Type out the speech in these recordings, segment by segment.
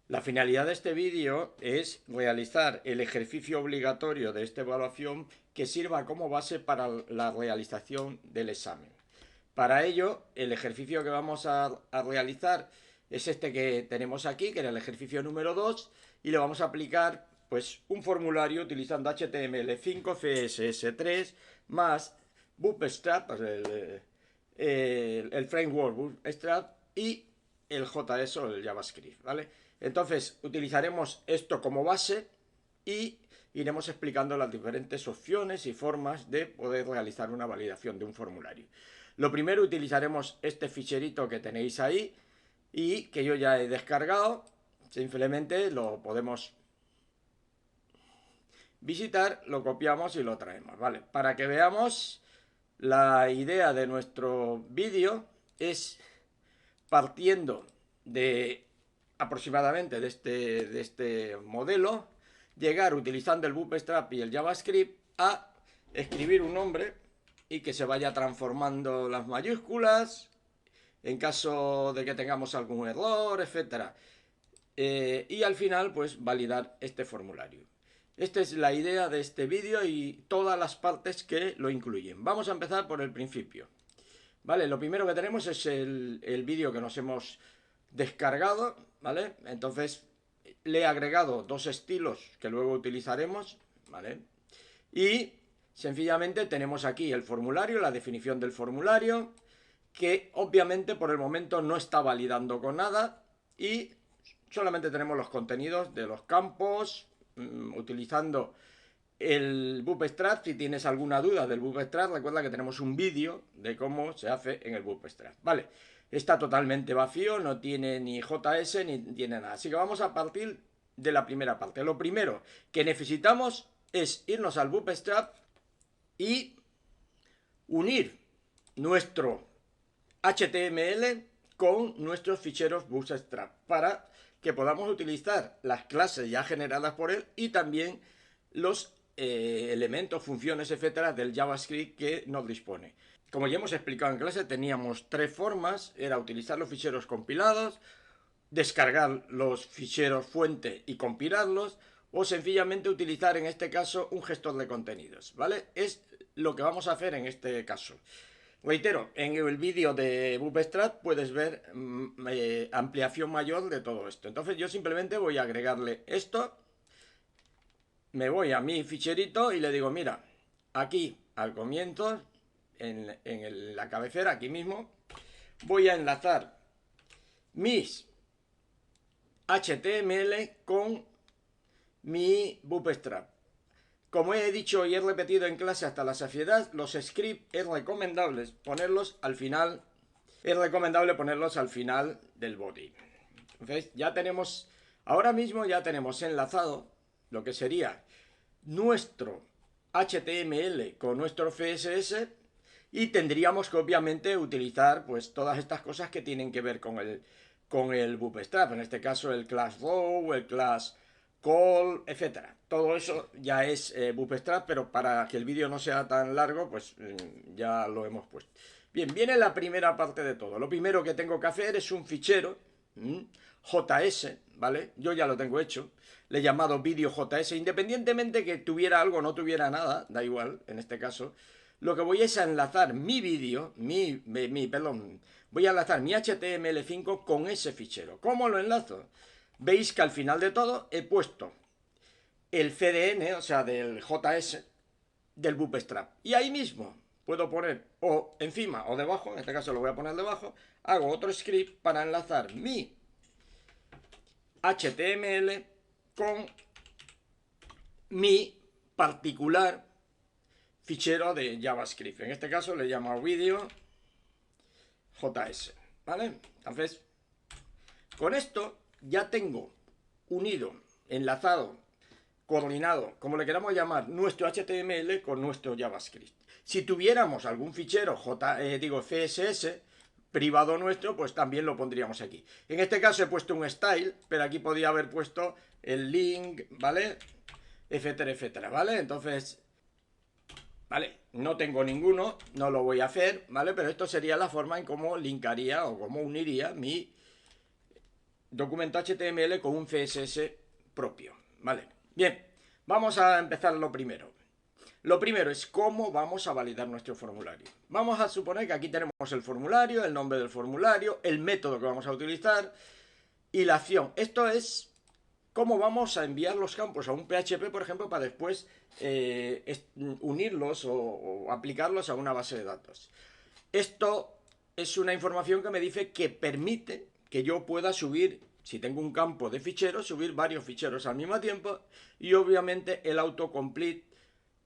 La finalidad de este vídeo es realizar el ejercicio obligatorio de esta evaluación que sirva como base para la realización del examen. Para ello, el ejercicio que vamos a realizar es este que tenemos aquí, que era el ejercicio número 2, y le vamos a aplicar pues un formulario utilizando HTML5, CSS3 más Bootstrap, pues el framework Bootstrap y el JS o el JavaScript, ¿vale? Entonces utilizaremos esto como base y iremos explicando las diferentes opciones y formas de poder realizar una validación de un formulario. Lo primero, utilizaremos este ficherito que tenéis ahí y que yo ya he descargado. Simplemente lo podemos visitar, lo copiamos y lo traemos, ¿vale? Para que veamos, la idea de nuestro vídeo es, partiendo de aproximadamente de este modelo, llegar utilizando el Bootstrap y el JavaScript a escribir un nombre y que se vaya transformando las mayúsculas en caso de que tengamos algún error, etcétera. Y al final, pues validar este formulario. Esta es la idea de este vídeo y todas las partes que lo incluyen. Vamos a empezar por el principio. Vale, lo primero que tenemos es el vídeo que nos hemos descargado, ¿vale? Entonces le he agregado dos estilos que luego utilizaremos, ¿vale? Y sencillamente tenemos aquí el formulario, la definición del formulario, que obviamente por el momento no está validando con nada y solamente tenemos los contenidos de los campos utilizando el Bootstrap. Si tienes alguna duda del Bootstrap, recuerda que tenemos un vídeo de cómo se hace en el Bootstrap. Vale, está totalmente vacío, no tiene ni JS ni tiene nada. Así que vamos a partir de la primera parte. Lo primero que necesitamos es irnos al Bootstrap y unir nuestro HTML con nuestros ficheros Bootstrap para que podamos utilizar las clases ya generadas por él y también los elementos, funciones, etcétera, del JavaScript que nos dispone. Como ya hemos explicado en clase, teníamos tres formas: era utilizar los ficheros compilados, descargar los ficheros fuente y compilarlos, o sencillamente utilizar en este caso un gestor de contenidos, ¿vale? Es lo que vamos a hacer en este caso. Reitero, en el vídeo de Bootstrap puedes ver ampliación mayor de todo esto. Entonces yo simplemente voy a agregarle esto, me voy a mi ficherito y le digo, mira, aquí al comienzo, en la cabecera, aquí mismo, voy a enlazar mis HTML con mi Bootstrap. Como he dicho y he repetido en clase hasta la saciedad, los scripts es recomendable ponerlos al final. Es recomendable ponerlos al final del body. Entonces ya tenemos, ahora mismo ya tenemos enlazado lo que sería nuestro HTML con nuestro CSS y tendríamos que obviamente utilizar pues todas estas cosas que tienen que ver con el Bootstrap, en este caso el class row, el class call, etcétera. Todo eso ya es Bootstrap, pero para que el vídeo no sea tan largo, pues ya lo hemos puesto. Bien, viene la primera parte de todo. Lo primero que tengo que hacer es un fichero JS, ¿vale? Yo ya lo tengo hecho. Le he llamado vídeo JS, independientemente que tuviera algo o no tuviera nada, da igual, en este caso. Lo que voy es a enlazar mi vídeo, perdón, voy a enlazar mi HTML5 con ese fichero. ¿Cómo lo enlazo? Veis que al final de todo he puesto el CDN, o sea, del JS del Bootstrap. Y ahí mismo puedo poner o encima o debajo, en este caso lo voy a poner debajo, hago otro script para enlazar mi HTML con mi particular fichero de JavaScript. En este caso le llamo video JS, ¿vale? Entonces, con esto ya tengo unido, enlazado, coordinado, como le queramos llamar, nuestro HTML con nuestro JavaScript. Si tuviéramos algún fichero CSS privado nuestro, pues también lo pondríamos aquí. En este caso he puesto un style, pero aquí podría haber puesto el link, ¿vale? Etcétera, etcétera, ¿vale? Entonces, ¿vale? No tengo ninguno, no lo voy a hacer, ¿vale? Pero esto sería la forma en cómo linkaría o cómo uniría mi documento HTML con un CSS propio, ¿vale? Bien, vamos a empezar lo primero. Lo primero es cómo vamos a validar nuestro formulario. Vamos a suponer que aquí tenemos el formulario, el nombre del formulario, el método que vamos a utilizar y la acción. Esto es cómo vamos a enviar los campos a un PHP, por ejemplo, para después unirlos o aplicarlos a una base de datos. Esto es una información que me dice que permite que yo pueda subir, si tengo un campo de ficheros, subir varios ficheros al mismo tiempo y obviamente el autocomplete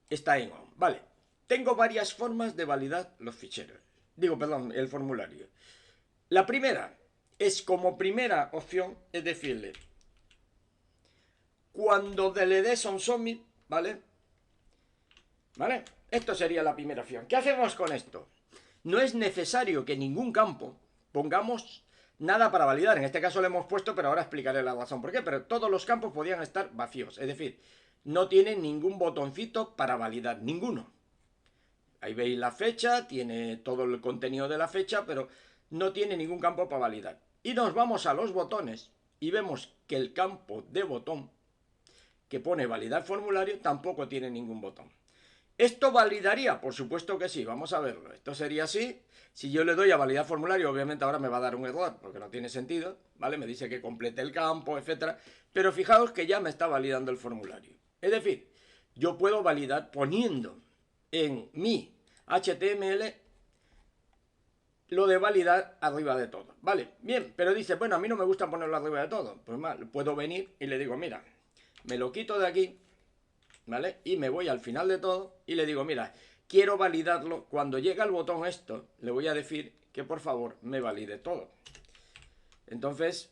está en on. Vale, tengo varias formas de validar los ficheros. Digo, perdón, el formulario. La primera es como primera opción, es decirle, cuando le des a un submit, ¿vale? ¿Vale? Esto sería la primera opción. ¿Qué hacemos con esto? No es necesario que ningún campo pongamos nada para validar. En este caso lo hemos puesto, pero ahora explicaré la razón por qué. Pero todos los campos podían estar vacíos. Es decir, no tienen ningún botoncito para validar. Ninguno. Ahí veis la fecha, tiene todo el contenido de la fecha, pero no tiene ningún campo para validar. Y nos vamos a los botones y vemos que el campo de botón que pone validar formulario tampoco tiene ningún botón. ¿Esto validaría? Por supuesto que sí, vamos a verlo. Esto sería así. Si yo le doy a validar formulario, obviamente ahora me va a dar un error, porque no tiene sentido, ¿vale? Me dice que complete el campo, etcétera. Pero fijaos que ya me está validando el formulario. Es decir, yo puedo validar poniendo en mi HTML lo de validar arriba de todo. Vale, bien, pero dice, bueno, a mí no me gusta ponerlo arriba de todo. Pues mal, puedo venir y le digo, mira, me lo quito de aquí, ¿vale? Y me voy al final de todo y le digo, mira, quiero validarlo. Cuando llega el botón esto, le voy a decir que por favor me valide todo. Entonces,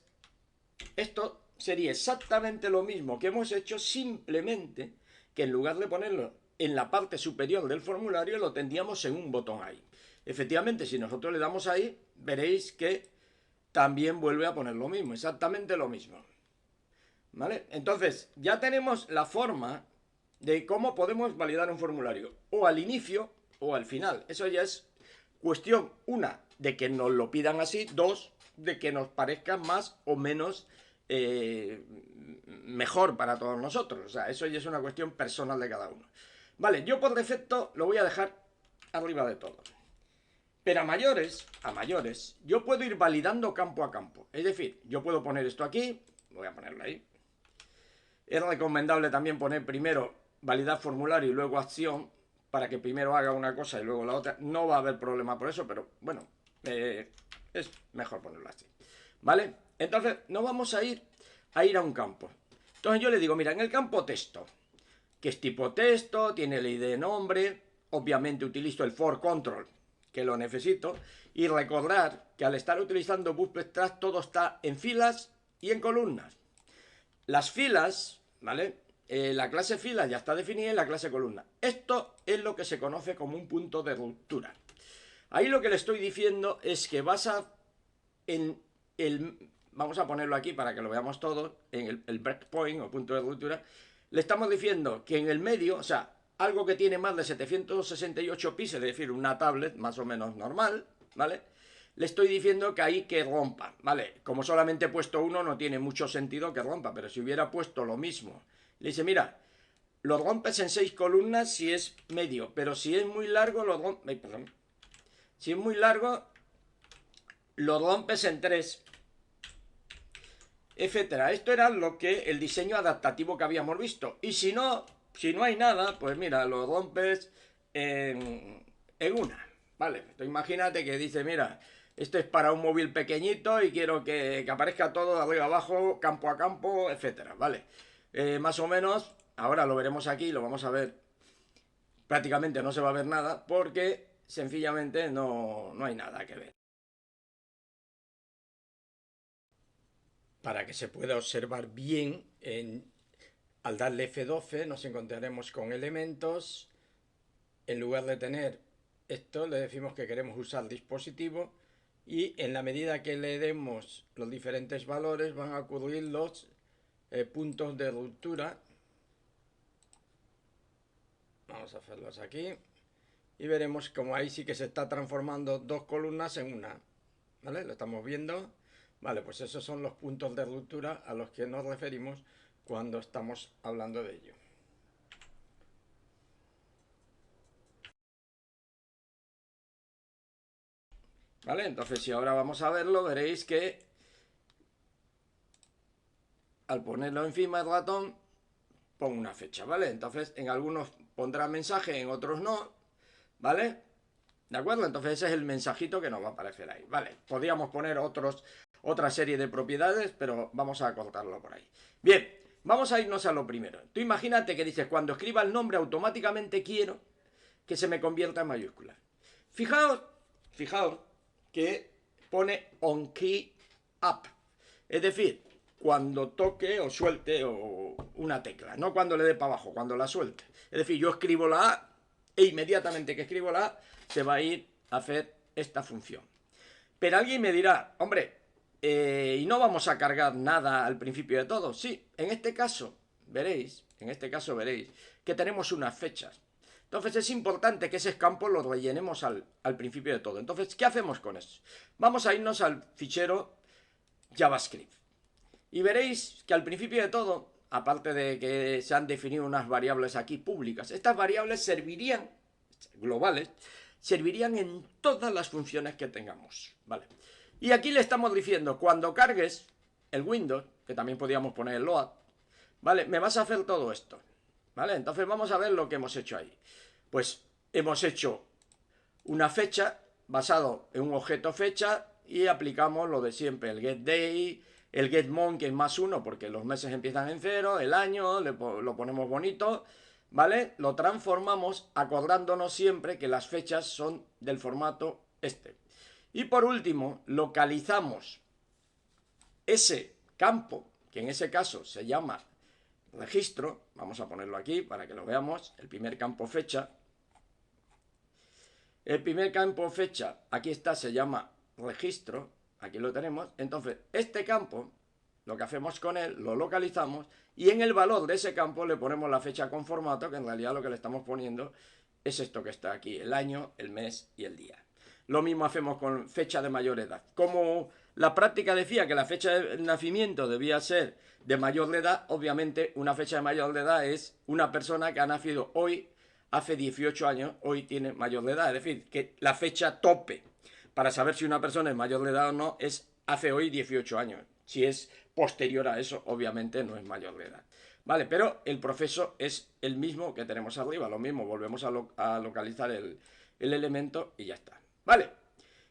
esto sería exactamente lo mismo que hemos hecho, simplemente que en lugar de ponerlo en la parte superior del formulario, lo tendríamos en un botón ahí. Efectivamente, si nosotros le damos ahí, veréis que también vuelve a poner lo mismo, exactamente lo mismo. ¿Vale? Entonces, ya tenemos la forma de cómo podemos validar un formulario, o al inicio o al final. Eso ya es cuestión, una, de que nos lo pidan así, dos, de que nos parezca más o menos mejor para todos nosotros. O sea, eso ya es una cuestión personal de cada uno. Vale, yo por defecto lo voy a dejar arriba de todo. Pero a mayores, yo puedo ir validando campo a campo. Es decir, yo puedo poner esto aquí, voy a ponerlo ahí. Es recomendable también poner primero validar formulario y luego acción, para que primero haga una cosa y luego la otra. No va a haber problema por eso, pero bueno, es mejor ponerlo así. ¿Vale? Entonces, nos vamos a ir a un campo. Entonces yo le digo, mira, en el campo texto, que es tipo texto, tiene el ID de nombre, obviamente utilizo el for control, que lo necesito, y recordar que al estar utilizando Bootstrap Track todo está en filas y en columnas. Las filas, ¿vale? La clase filas ya está definida y la clase columna. Esto es lo que se conoce como un punto de ruptura. Ahí lo que le estoy diciendo es que vas a... vamos a ponerlo aquí para que lo veamos todos, en el breakpoint o punto de ruptura, le estamos diciendo que en el medio, o sea, algo que tiene más de 768 píxeles, es decir, una tablet más o menos normal, ¿vale? Le estoy diciendo que ahí que rompa, ¿vale? Como solamente he puesto uno, no tiene mucho sentido que rompa, pero si hubiera puesto lo mismo, le dice, mira, lo rompes en 6 columnas si es medio, pero si es muy largo, lo rompes... perdón. Si es muy largo, lo rompes en 3, etcétera. Esto era lo que el diseño adaptativo que habíamos visto. Y si no hay nada, pues mira, lo rompes en una, ¿vale? Entonces, imagínate que dice, mira, esto es para un móvil pequeñito y quiero que aparezca todo de arriba abajo, campo a campo, etcétera, ¿vale? Más o menos, ahora lo veremos aquí, lo vamos a ver. Prácticamente no se va a ver nada porque sencillamente no hay nada que ver. Para que se pueda observar bien, al darle F12 nos encontraremos con elementos. En lugar de tener esto, le decimos que queremos usar dispositivo y en la medida que le demos los diferentes valores van a ocurrir los puntos de ruptura. Vamos a hacerlos aquí y veremos como ahí sí que se está transformando dos columnas en una, ¿vale? Lo estamos viendo. Vale, pues esos son los puntos de ruptura a los que nos referimos cuando estamos hablando de ello. ¿Vale? Entonces, si ahora vamos a verlo, veréis que al ponerlo encima del ratón, pongo una fecha, ¿vale? Entonces, en algunos pondrá mensaje, en otros no, ¿vale? ¿De acuerdo? Entonces ese es el mensajito que nos va a aparecer ahí, ¿vale? Podríamos poner otra serie de propiedades, pero vamos a cortarlo por ahí. Bien, vamos a irnos a lo primero. Tú imagínate que dices, cuando escriba el nombre automáticamente quiero que se me convierta en mayúsculas. Fijaos que pone on key up. Es decir, cuando toque o suelte una tecla, no cuando le dé para abajo, cuando la suelte. Es decir, yo escribo la A e inmediatamente que escribo la A se va a ir a hacer esta función. Pero alguien me dirá, hombre, ¿y no vamos a cargar nada al principio de todo? Sí, en este caso veréis que tenemos unas fechas. Entonces es importante que ese campo lo rellenemos al principio de todo. Entonces, ¿qué hacemos con eso? Vamos a irnos al fichero JavaScript. Y veréis que al principio de todo, aparte de que se han definido unas variables aquí públicas, estas variables servirían, globales, servirían en todas las funciones que tengamos, ¿vale? Y aquí le estamos diciendo, cuando cargues el Windows, que también podríamos poner el load, ¿vale? Me vas a hacer todo esto, ¿vale? Entonces vamos a ver lo que hemos hecho ahí. Pues hemos hecho una fecha basado en un objeto fecha y aplicamos lo de siempre, el getDay, el getMonth, que es +1 porque los meses empiezan en 0, el año, lo ponemos bonito, ¿vale? Lo transformamos acordándonos siempre que las fechas son del formato este. Y por último, localizamos ese campo, que en ese caso se llama registro, vamos a ponerlo aquí para que lo veamos, el primer campo fecha. El primer campo fecha, aquí está, se llama registro, aquí lo tenemos. Entonces, este campo, lo que hacemos con él, lo localizamos y en el valor de ese campo le ponemos la fecha con formato, que en realidad lo que le estamos poniendo es esto que está aquí, el año, el mes y el día. Lo mismo hacemos con fecha de mayor edad. Como la práctica decía que la fecha de nacimiento debía ser de mayor de edad, obviamente una fecha de mayor de edad es una persona que ha nacido hoy, hace 18 años, hoy tiene mayor de edad. Es decir, que la fecha tope para saber si una persona es mayor de edad o no es hace hoy 18 años. Si es posterior a eso, obviamente no es mayor de edad. Vale, pero el proceso es el mismo que tenemos arriba, lo mismo, volvemos a localizar el elemento y ya está. Vale,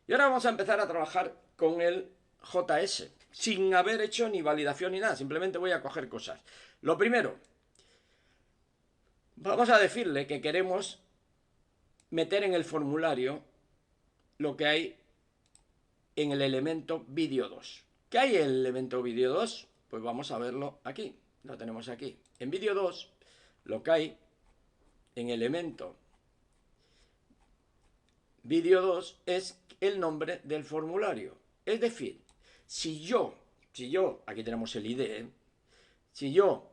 y ahora vamos a empezar a trabajar con el JS, sin haber hecho ni validación ni nada, simplemente voy a coger cosas. Lo primero, vamos a decirle que queremos meter en el formulario lo que hay en el elemento vídeo 2. ¿Qué hay en el elemento vídeo 2? Pues vamos a verlo aquí, lo tenemos aquí. En vídeo 2, lo que hay en elemento vídeo 2 es el nombre del formulario. Es decir, si yo, aquí tenemos el ID, si yo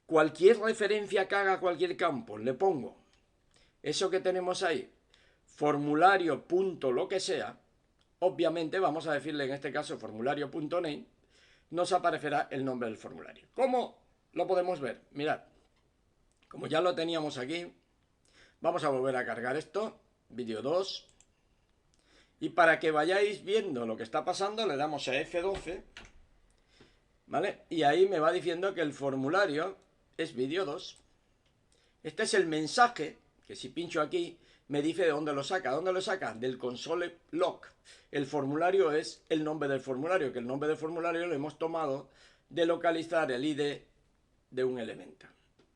cualquier referencia que haga a cualquier campo le pongo eso que tenemos ahí, formulario punto lo que sea, obviamente vamos a decirle en este caso formulario punto name, nos aparecerá el nombre del formulario. ¿Cómo lo podemos ver? Mirad, como ya lo teníamos aquí, vamos a volver a cargar esto, vídeo 2, y para que vayáis viendo lo que está pasando le damos a F12, ¿vale? Y ahí me va diciendo que el formulario es vídeo 2. Este es el mensaje que si pincho aquí me dice de dónde lo saca. ¿Dónde lo saca? Del console log. El formulario es el nombre del formulario, que el nombre del formulario lo hemos tomado de localizar el ID de un elemento.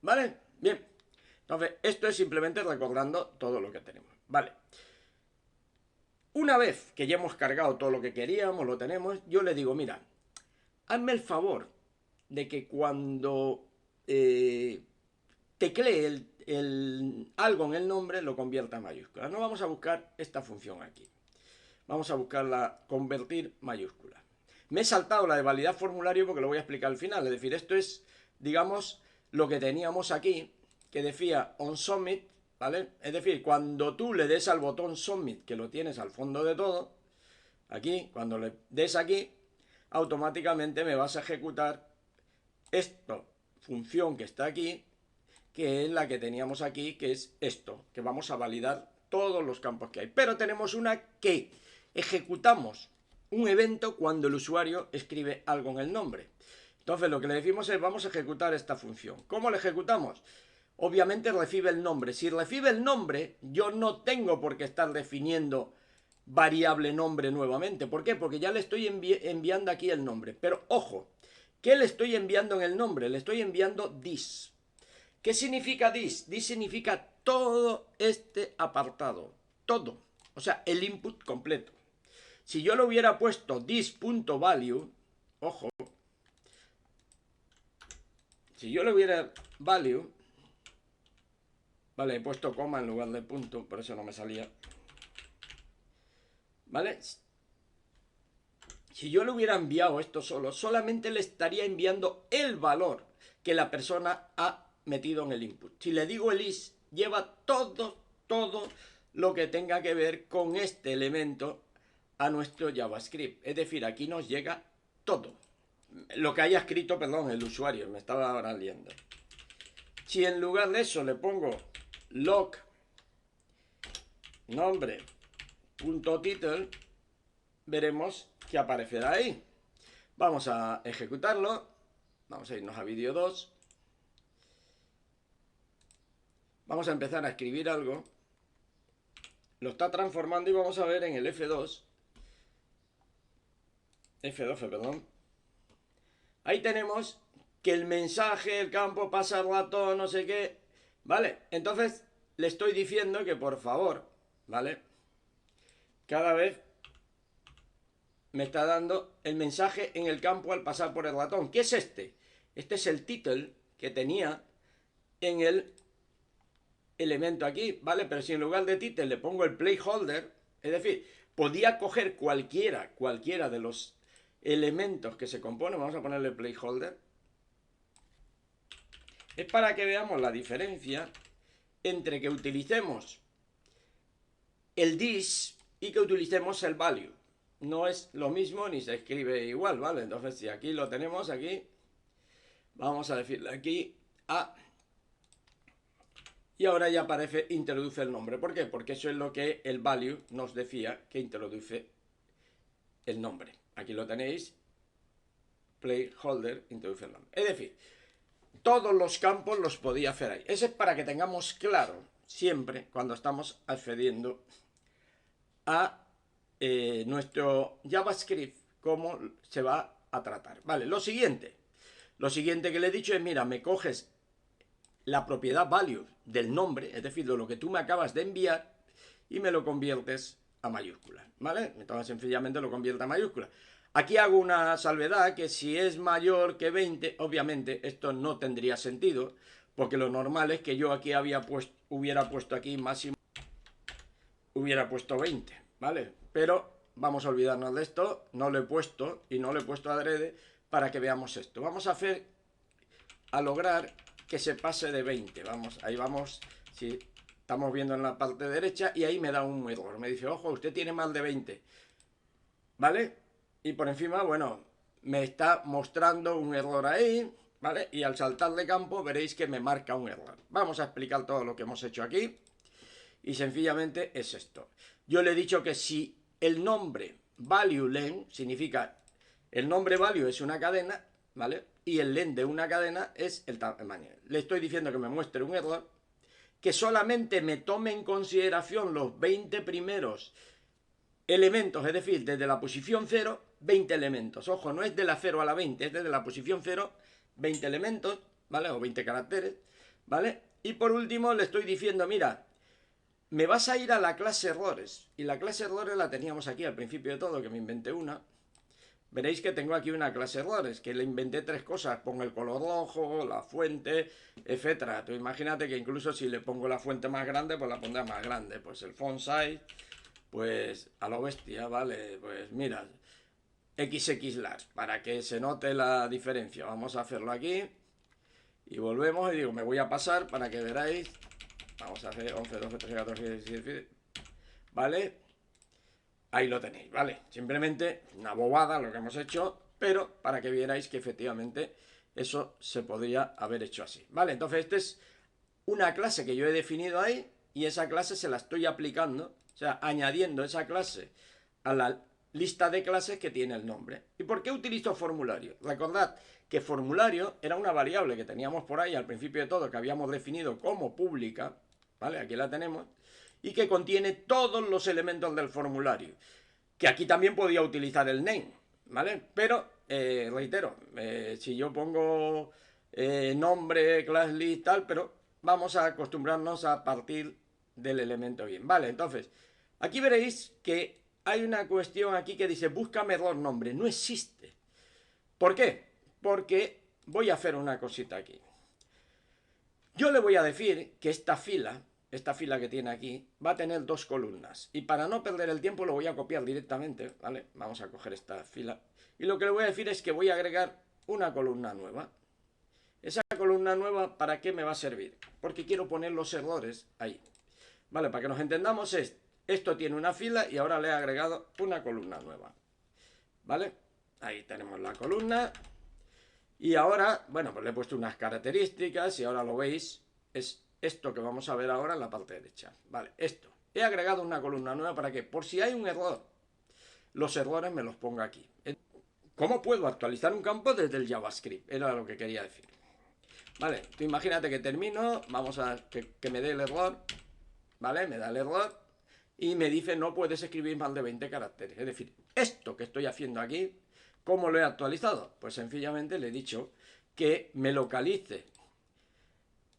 ¿Vale? Bien. Entonces, esto es simplemente recordando todo lo que tenemos. Vale. Una vez que ya hemos cargado todo lo que queríamos, lo tenemos, yo le digo, mira, hazme el favor de que cuando teclee algo en el nombre lo convierta en mayúscula. No vamos a buscar esta función aquí. Vamos a buscarla convertir mayúscula. Me he saltado la de validar formulario porque lo voy a explicar al final. Es decir, esto es, digamos, lo que teníamos aquí, que decía onSubmit, ¿vale? Es decir, cuando tú le des al botón Submit, que lo tienes al fondo de todo, Aquí, cuando le des aquí, automáticamente me vas a ejecutar esta función que está aquí, que es la que teníamos aquí, que es esto, que vamos a validar todos los campos que hay. Pero tenemos una que ejecutamos un evento cuando el usuario escribe algo en el nombre. Entonces lo que le decimos es vamos a ejecutar esta función. ¿Cómo la ejecutamos? Obviamente recibe el nombre. Si recibe el nombre, yo no tengo por qué estar definiendo variable nombre nuevamente. ¿Por qué? Porque ya le estoy enviando aquí el nombre. Pero ojo, ¿qué le estoy enviando en el nombre? Le estoy enviando this. ¿Qué significa this? This significa todo este apartado. Todo. O sea, el input completo. Si yo le hubiera puesto this.value, ojo, si yo le hubiera value, vale, he puesto coma en lugar de punto, por eso no me salía. ¿Vale? Si yo le hubiera enviado esto solo, solamente le estaría enviando el valor que la persona ha metido en el input. Si le digo el is, lleva todo lo que tenga que ver con este elemento a nuestro JavaScript. Es decir, aquí nos llega todo. Lo que haya escrito, perdón, el usuario, me estaba ahora liando. Si en lugar de eso le pongo log nombre.title, veremos que aparecerá ahí. Vamos a ejecutarlo. Vamos a irnos a vídeo 2. Vamos a empezar a escribir algo. Lo está transformando y vamos a ver en el F12, perdón. Ahí tenemos que el mensaje, el campo, pasa el ratón, no sé qué. ¿Vale? Entonces le estoy diciendo que por favor, ¿vale? Cada vez me está dando el mensaje en el campo al pasar por el ratón. ¿Qué es este? Este es el title que tenía en el elemento aquí, ¿vale? Pero si en lugar de title le pongo el placeholder, es decir, podía coger cualquiera de los elementos que se componen, vamos a ponerle placeholder, es para que veamos la diferencia entre que utilicemos el this y que utilicemos el value. No es lo mismo ni se escribe igual, ¿vale? Entonces, si aquí lo tenemos, aquí, vamos a decirle aquí a... Y ahora ya aparece introduce el nombre. ¿Por qué? Porque eso es lo que el value nos decía que introduce el nombre. Aquí lo tenéis. Placeholder introduce el nombre. Es decir, todos los campos los podía hacer ahí. Eso es para que tengamos claro siempre cuando estamos accediendo a nuestro JavaScript cómo se va a tratar. Vale, lo siguiente que le he dicho es, mira, me coges la propiedad value del nombre, es decir, de lo que tú me acabas de enviar, y me lo conviertes a mayúsculas, ¿vale? Entonces sencillamente lo convierte a mayúsculas. Aquí hago una salvedad, que si es mayor que 20, obviamente esto no tendría sentido, porque lo normal es que yo aquí hubiera puesto aquí máximo, hubiera puesto 20, ¿vale? Pero vamos a olvidarnos de esto, no lo he puesto, y no lo he puesto adrede, para que veamos esto. Vamos a lograr que se pase de 20. Vamos, ahí vamos. Si estamos viendo en la parte derecha y ahí me da un error. Me dice, ojo, usted tiene más de 20. ¿Vale? Y por encima, bueno, me está mostrando un error ahí. ¿Vale? Y al saltar de campo veréis que me marca un error. Vamos a explicar todo lo que hemos hecho aquí. Y sencillamente es esto. Yo le he dicho que si el nombre value len significa, el nombre value es una cadena, ¿vale? Y el len de una cadena es el tamaño. Le estoy diciendo que me muestre un error, que solamente me tome en consideración los 20 primeros elementos, es decir, desde la posición 0, 20 elementos. Ojo, no es de la 0 a la 20, es desde la posición 0, 20 elementos, ¿vale? O 20 caracteres, ¿vale? Y por último le estoy diciendo, mira, me vas a ir a la clase errores. Y la clase errores la teníamos aquí al principio de todo, que me inventé una. Veréis que tengo aquí una clase errores, que le inventé 3 cosas. Pongo el color rojo, la fuente, etcétera. Tú imagínate que incluso si le pongo la fuente más grande, pues la pondré más grande. Pues el font size, pues a lo bestia, ¿vale? Pues mira, XX large, para que se note la diferencia. Vamos a hacerlo aquí. Y volvemos y digo, me voy a pasar para que veráis. Vamos a hacer 11, 12, 13, 14, 15, 16, ¿vale? Ahí lo tenéis, ¿vale? Simplemente una bobada lo que hemos hecho, pero para que vierais que efectivamente eso se podría haber hecho así, ¿vale? Entonces esta es una clase que yo he definido ahí y esa clase se la estoy aplicando, o sea, añadiendo esa clase a la lista de clases que tiene el nombre. ¿Y por qué utilizo formulario? Recordad que formulario era una variable que teníamos por ahí al principio de todo, que habíamos definido como pública, ¿vale? Aquí la tenemos, y que contiene todos los elementos del formulario. Que aquí también podía utilizar el name, ¿vale? Pero, reitero, si yo pongo nombre, class list, tal, pero vamos a acostumbrarnos a partir del elemento bien. Vale, entonces, aquí veréis que hay una cuestión aquí que dice búscame error nombre. No existe. ¿Por qué? Porque voy a hacer una cosita aquí. Yo le voy a decir que esta fila que tiene aquí, va a tener dos columnas. Y para no perder el tiempo lo voy a copiar directamente, ¿vale? Vamos a coger esta fila. Y lo que le voy a decir es que voy a agregar una columna nueva. Esa columna nueva, ¿para qué me va a servir? Porque quiero poner los errores ahí. Vale, para que nos entendamos esto tiene una fila y ahora le he agregado una columna nueva. ¿Vale? Ahí tenemos la columna. Y ahora, bueno, pues le he puesto unas características y ahora lo veis, es esto que vamos a ver ahora en la parte derecha. Vale, esto. He agregado una columna nueva para que, por si hay un error, los errores me los ponga aquí. ¿Cómo puedo actualizar un campo desde el JavaScript? Era lo que quería decir. Vale, tú imagínate que termino, vamos a que me dé el error, ¿vale? Me da el error y me dice no puedes escribir más de 20 caracteres. Es decir, esto que estoy haciendo aquí, ¿cómo lo he actualizado? Pues sencillamente le he dicho que me localice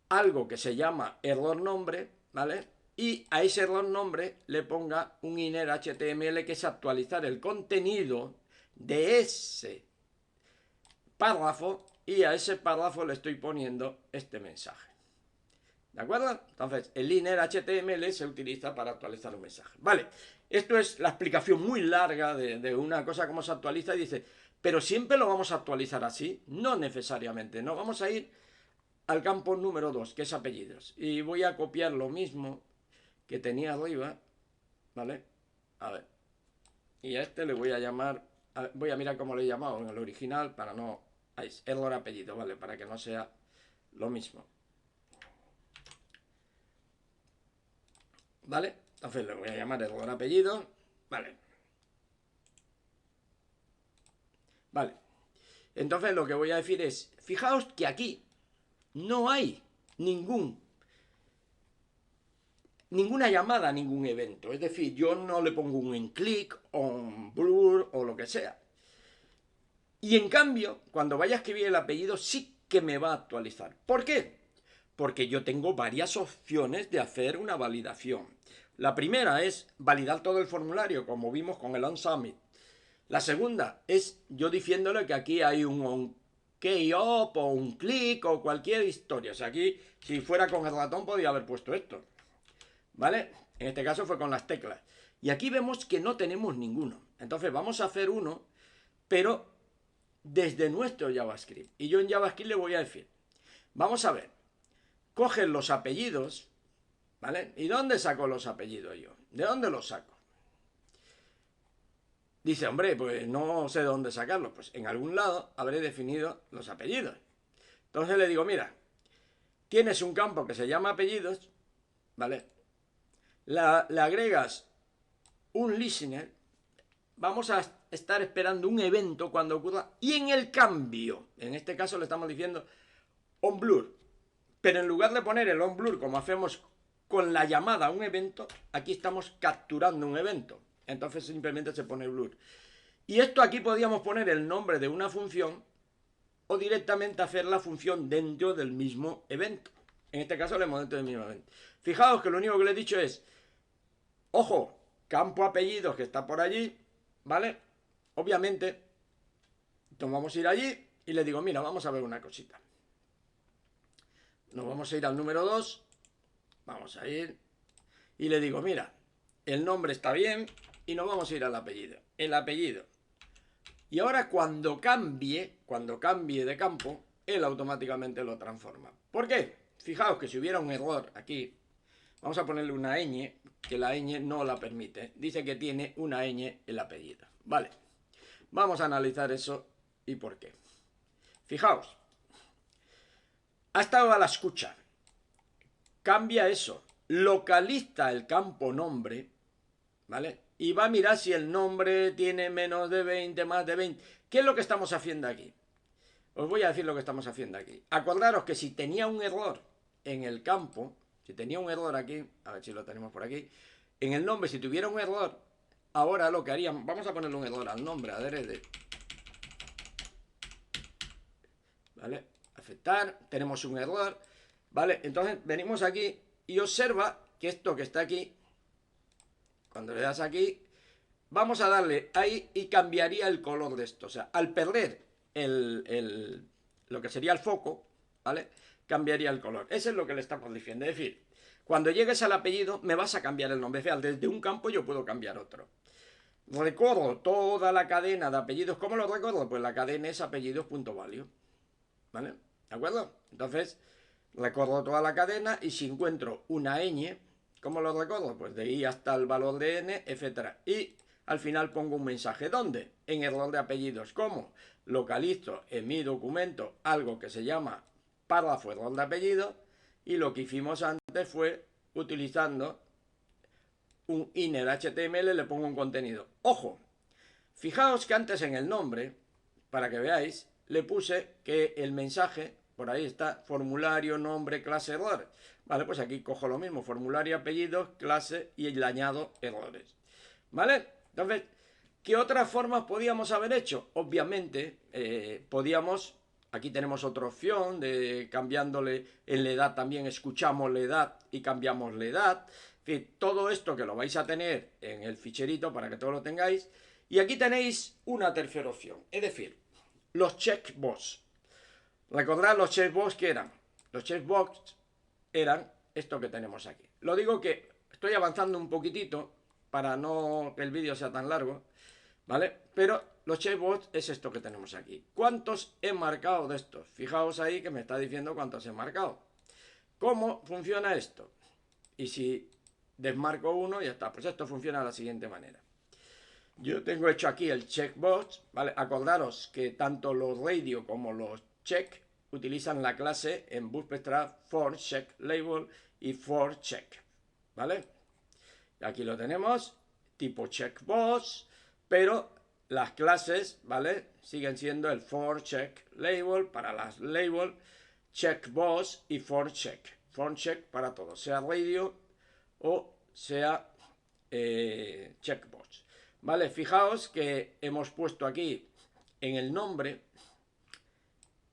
algo que se llama error nombre, ¿vale? Y a ese error nombre le ponga un inner HTML que es actualizar el contenido de ese párrafo y a ese párrafo le estoy poniendo este mensaje. ¿De acuerdo? Entonces, el inner HTML se utiliza para actualizar un mensaje. Vale, esto es la explicación muy larga de una cosa como se actualiza y dice, pero siempre lo vamos a actualizar así. No necesariamente, no. Vamos a ir al campo número 2, que es apellidos. Y voy a copiar lo mismo que tenía arriba, ¿vale? A ver. Y a este le voy a llamar, voy a mirar cómo le he llamado en el original para no... Ahí es error apellido, ¿vale? Para que no sea lo mismo. ¿Vale? Entonces le voy a llamar error apellido. Vale. Vale. Entonces lo que voy a decir es, fijaos que aquí no hay ninguna llamada a ningún evento. Es decir, yo no le pongo un enclick o un blur o lo que sea. Y en cambio, cuando vaya a escribir el apellido sí que me va a actualizar. ¿Por qué? Porque yo tengo varias opciones de hacer una validación. La primera es validar todo el formulario, como vimos con el onSubmit. La segunda es yo diciéndole que aquí hay un key-up o un click o cualquier historia. O sea, aquí, si fuera con el ratón, podría haber puesto esto. ¿Vale? En este caso fue con las teclas. Y aquí vemos que no tenemos ninguno. Entonces vamos a hacer uno, pero desde nuestro JavaScript. Y yo en JavaScript le voy a decir, vamos a ver, cogen los apellidos, ¿vale? ¿Y dónde saco los apellidos yo? ¿De dónde los saco? Dice, hombre, pues no sé de dónde sacarlos. Pues en algún lado habré definido los apellidos. Entonces le digo, mira, tienes un campo que se llama apellidos, ¿vale? Le agregas un listener, vamos a estar esperando un evento cuando ocurra y en el cambio, en este caso le estamos diciendo onBlur, pero en lugar de poner el onBlur como hacemos con la llamada a un evento, aquí estamos capturando un evento, entonces simplemente se pone blur. Y esto aquí podríamos poner el nombre de una función o directamente hacer la función dentro del mismo evento. En este caso le hemos dentro del mismo evento. Fijaos que lo único que le he dicho es, ojo, campo apellidos que está por allí, ¿vale? Obviamente, nos vamos a ir allí y le digo, mira, vamos a ver una cosita. Nos vamos a ir al número 2, vamos a ir y le digo, mira, el nombre está bien y nos vamos a ir al apellido. El apellido. Y ahora cuando cambie de campo, él automáticamente lo transforma. ¿Por qué? Fijaos que si hubiera un error aquí, vamos a ponerle una ñ, que la ñ no la permite. Dice que tiene una ñ el apellido. Vale, vamos a analizar eso y por qué. Fijaos, ha estado a la escucha. Cambia eso. Localiza el campo nombre, ¿vale? Y va a mirar si el nombre tiene menos de 20, más de 20. ¿Qué es lo que estamos haciendo aquí? Os voy a decir lo que estamos haciendo aquí. Acordaros que si tenía un error en el campo, si tenía un error aquí, a ver si lo tenemos por aquí, en el nombre, si tuviera un error, ahora lo que haríamos, vamos a ponerle un error al nombre, adrede, ¿vale? Aceptar, tenemos un error, ¿vale? Entonces venimos aquí y observa que esto que está aquí, cuando le das aquí, vamos a darle ahí y cambiaría el color de esto. O sea, al perder lo que sería el foco, ¿vale? Cambiaría el color. Eso es lo que le estamos diciendo. Es decir, cuando llegues al apellido me vas a cambiar el nombre. Fíjate, desde un campo yo puedo cambiar otro. Recorro toda la cadena de apellidos. ¿Cómo lo recorro? Pues la cadena es apellidos.value. ¿Vale? ¿De acuerdo? Entonces, recorro toda la cadena y si encuentro una ñ, ¿cómo lo recorro? Pues de i hasta el valor de n, etcétera. Y al final pongo un mensaje. ¿Dónde? En error de apellidos. ¿Cómo? Localizo en mi documento algo que se llama párrafo error de apellido y lo que hicimos antes fue utilizando un inner HTML le pongo un contenido. ¡Ojo! Fijaos que antes en el nombre, para que veáis, le puse que el mensaje, por ahí está, formulario, nombre, clase, error. Vale, pues aquí cojo lo mismo, formulario, apellidos, clase y le añado errores. ¿Vale? Entonces, ¿qué otras formas podíamos haber hecho? Obviamente, podíamos, aquí tenemos otra opción de cambiándole en la edad también, escuchamos la edad y cambiamos la edad. En fin, todo esto que lo vais a tener en el ficherito para que todos lo tengáis. Y aquí tenéis una tercera opción, es decir, los checkbox. Recordad los checkbox que eran. Los checkbox eran esto que tenemos aquí. Lo digo que estoy avanzando un poquitito para no que el vídeo sea tan largo, ¿vale? Pero los checkbox es esto que tenemos aquí. ¿Cuántos he marcado de estos? Fijaos ahí que me está diciendo cuántos he marcado. ¿Cómo funciona esto? Y si desmarco uno, ya está. Pues esto funciona de la siguiente manera. Yo tengo hecho aquí el checkbox, ¿vale? Acordaros que tanto los radio como los check utilizan la clase en Bootstrap for check label y for check, ¿vale? Aquí lo tenemos, tipo checkbox, pero las clases, ¿vale? Siguen siendo el for check label para las label, checkbox y for check. For check para todo, sea radio o sea checkbox. Vale, fijaos que hemos puesto aquí en el nombre,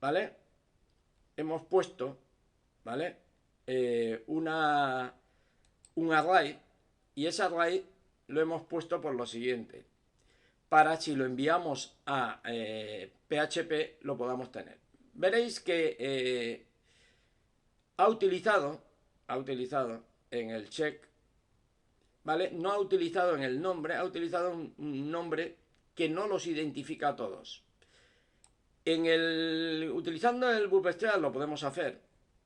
¿vale? Hemos puesto, ¿vale? Un array y ese array lo hemos puesto por lo siguiente, para si lo enviamos a PHP lo podamos tener. Veréis que ha utilizado en el check, ¿vale? No ha utilizado en el nombre, ha utilizado un nombre que no los identifica a todos. Utilizando el Bootstrap lo podemos hacer,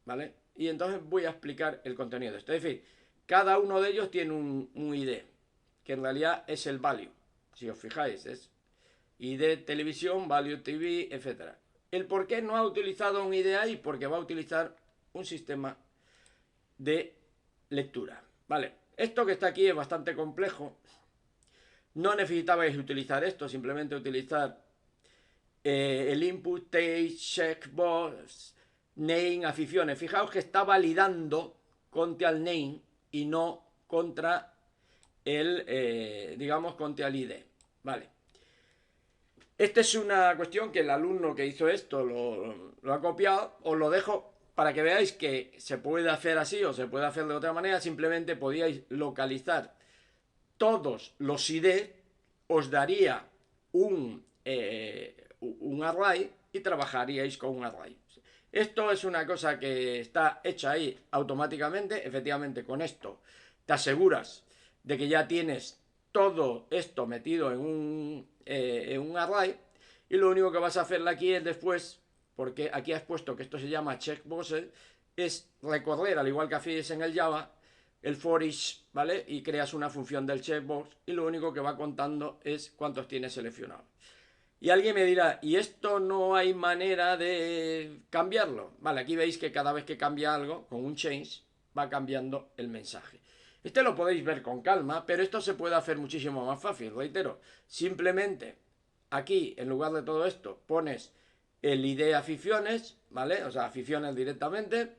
¿vale? Y entonces voy a explicar el contenido de esto. Es decir, cada uno de ellos tiene un ID, que en realidad es el value. Si os fijáis, es ID televisión, value TV, etc. El por qué no ha utilizado un ID ahí, porque va a utilizar un sistema de lectura, ¿vale? Esto que está aquí es bastante complejo. No necesitabais utilizar esto, simplemente utilizar el input, stage, checkbox, name, aficiones. Fijaos que está validando contra el name y no contra el, digamos, contra el ID. Vale. Esta es una cuestión que el alumno que hizo esto lo ha copiado. Os lo dejo para que veáis que se puede hacer así o se puede hacer de otra manera. Simplemente podíais localizar todos los ID, os daría un array y trabajaríais con un array. Esto es una cosa que está hecha ahí automáticamente. Efectivamente, con esto te aseguras de que ya tienes todo esto metido en un array y lo único que vas a hacerle aquí es después, porque aquí has puesto que esto se llama checkboxes, es recorrer, al igual que hacéis en el Java, el for each, ¿vale? ¿vale? Y creas una función del checkbox y lo único que va contando es cuántos tienes seleccionados. Y alguien me dirá, ¿y esto no hay manera de cambiarlo? Vale, aquí veis que cada vez que cambia algo, con un change, va cambiando el mensaje. Este lo podéis ver con calma, pero esto se puede hacer muchísimo más fácil, reitero. Simplemente, aquí, en lugar de todo esto, pones el ID aficiones, ¿vale? O sea, aficiones directamente,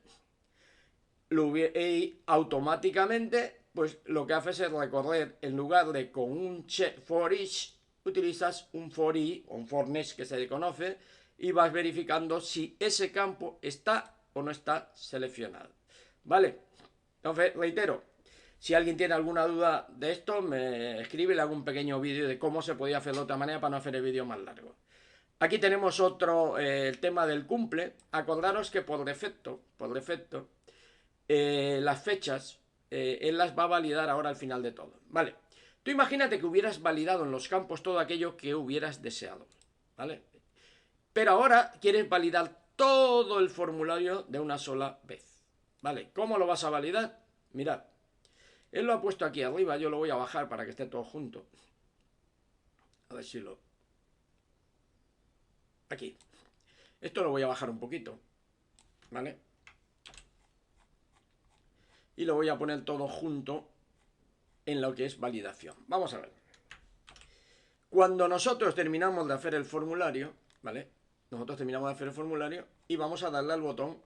y automáticamente, pues lo que haces es recorrer, en lugar de con un check for each, utilizas un for i o un for next que se le conoce y vas verificando si ese campo está o no está seleccionado. ¿Vale? Entonces, reitero, si alguien tiene alguna duda de esto, me escribe y le hago un pequeño vídeo de cómo se podía hacer de otra manera para no hacer el vídeo más largo. Aquí tenemos otro, el tema del cumple. Acordaros que por defecto, las fechas, él las va a validar ahora al final de todo. Vale. Tú imagínate que hubieras validado en los campos todo aquello que hubieras deseado. ¿Vale? Pero ahora quieres validar todo el formulario de una sola vez. ¿Vale? ¿Cómo lo vas a validar? Mirad. Él lo ha puesto aquí arriba. Yo lo voy a bajar para que esté todo junto. A ver si lo... Aquí. Esto lo voy a bajar un poquito. ¿Vale? Y lo voy a poner todo junto en lo que es validación. Vamos a ver. Cuando nosotros terminamos de hacer el formulario, ¿vale? Nosotros terminamos de hacer el formulario y vamos a darle al botón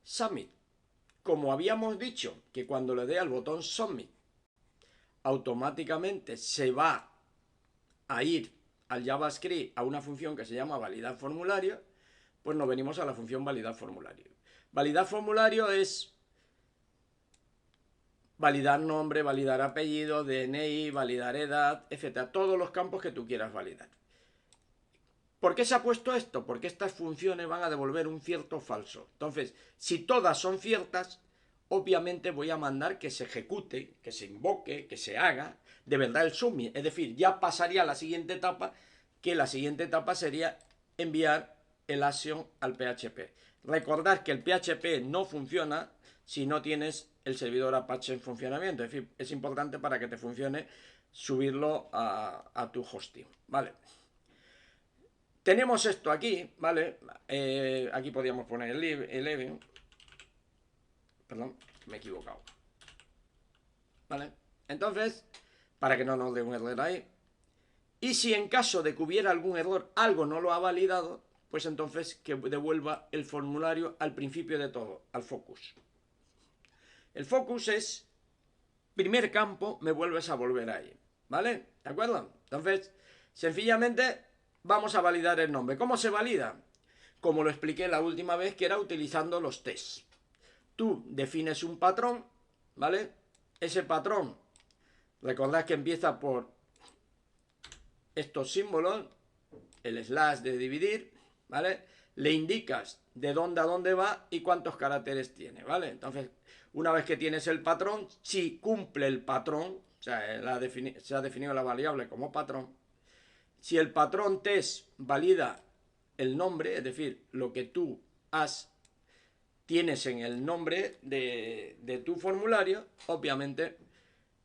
Submit. Como habíamos dicho que cuando le dé al botón Submit, automáticamente se va a ir al JavaScript a una función que se llama validar formulario, pues nos venimos a la función validar formulario. Validar formulario es validar nombre, validar apellido, DNI, validar edad, etcétera. Todos los campos que tú quieras validar. ¿Por qué se ha puesto esto? Porque estas funciones van a devolver un cierto o falso. Entonces, si todas son ciertas, obviamente voy a mandar que se ejecute, que se invoque, que se haga de verdad el submit. Es decir, ya pasaría a la siguiente etapa, que la siguiente etapa sería enviar el action al PHP. Recordad que el PHP no funciona si no tienes el servidor Apache en funcionamiento. Es decir, es importante para que te funcione subirlo a tu hosting. Vale. Tenemos esto aquí, ¿vale? Aquí podríamos poner el event. Perdón, me he equivocado. ¿Vale? Entonces, para que no nos dé un error ahí. Y si en caso de que hubiera algún error, algo no lo ha validado, pues entonces que devuelva el formulario al principio de todo, al focus. El focus es, primer campo, me vuelves a volver ahí. ¿Vale? ¿De acuerdo? Entonces, sencillamente vamos a validar el nombre. ¿Cómo se valida? Como lo expliqué la última vez, que era utilizando los tests. Tú defines un patrón, ¿vale? Ese patrón, recordad que empieza por estos símbolos, el slash de dividir, ¿vale? Le indicas de dónde a dónde va y cuántos caracteres tiene, ¿vale? Entonces, una vez que tienes el patrón, si cumple el patrón, o sea, se ha definido la variable como patrón, si el patrón test valida el nombre, es decir, lo que tú tienes en el nombre de tu formulario, obviamente,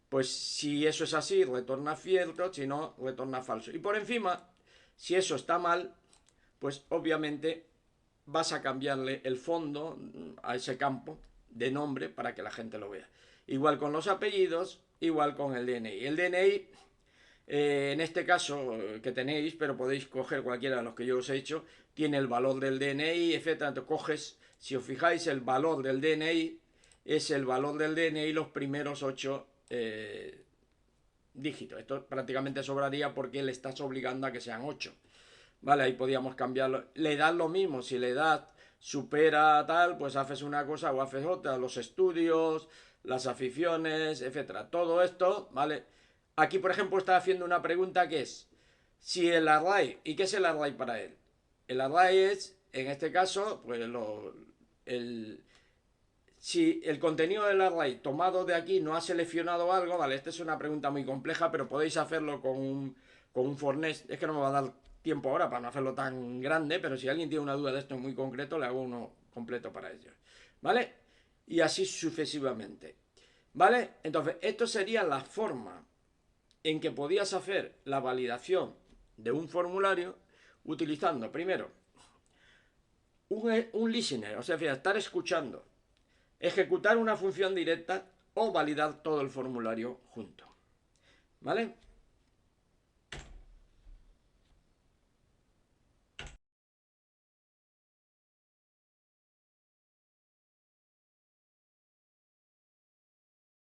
pues si eso es así, retorna cierto, si no, retorna falso. Y por encima, si eso está mal, pues obviamente vas a cambiarle el fondo a ese campo de nombre para que la gente lo vea. Igual con los apellidos, igual con el DNI. El DNI, en este caso que tenéis, pero podéis coger cualquiera de los que yo os he hecho, tiene el valor del DNI, etcétera. Entonces coges, si os fijáis, el valor del DNI es el valor del DNI los primeros 8 dígitos. Esto prácticamente sobraría porque le estás obligando a que sean 8. Vale, ahí podíamos cambiarlo. La edad lo mismo, si la edad supera tal, pues haces una cosa o haces otra. Los estudios, las aficiones, etcétera. Todo esto, ¿vale? Aquí, por ejemplo, está haciendo una pregunta que es, si el array, ¿y qué es el array para él? El array es, en este caso, pues si el contenido del array tomado de aquí no ha seleccionado algo, vale, esta es una pregunta muy compleja, pero podéis hacerlo con un for next. Es que no me va a dar tiempo ahora para no hacerlo tan grande, pero si alguien tiene una duda de esto muy concreto, le hago uno completo para ellos, ¿vale? Y así sucesivamente. ¿Vale? Entonces, esto sería la forma en que podías hacer la validación de un formulario utilizando primero un listener, o sea, estar escuchando, ejecutar una función directa o validar todo el formulario junto. ¿Vale?